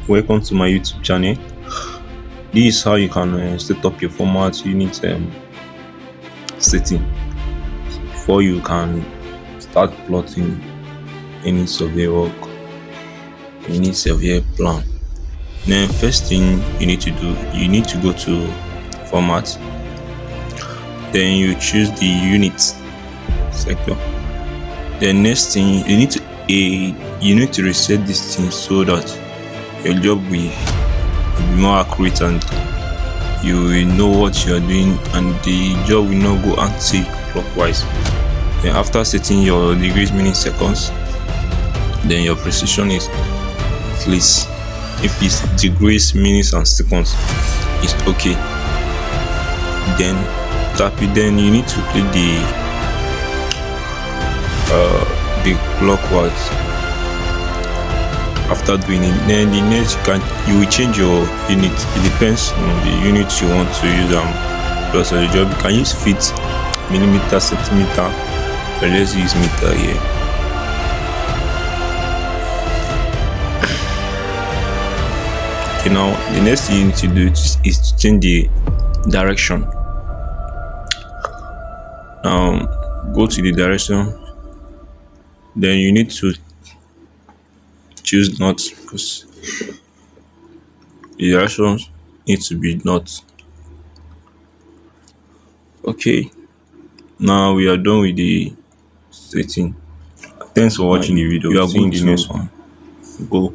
Welcome to my YouTube channel. This is how you can set up your format unit setting before you can start plotting any survey work, any survey plan. Then first thing you need to do, you need to go to format, then you choose the unit sector. Then next thing you need to reset this thing so that your job will be more accurate and you will know what you are doing and the job will not go anti-clockwise. Then after setting your degrees, minutes, seconds, then your precision is at least, if it's degrees, minutes and seconds, it's okay. Then tap it. Then you need to click the clockwise. After doing it, then the next you will change your unit. It depends on the unit you want to use plus the job. You can use feet, millimeter, centimeter, but let's use meter here. Okay, now the next thing you need to do is to change the direction. Now go to the direction, then you need to choose north because the direction needs to be north. Okay, now we are done with the setting. Thanks for watching the video. We are going to the next one. Go.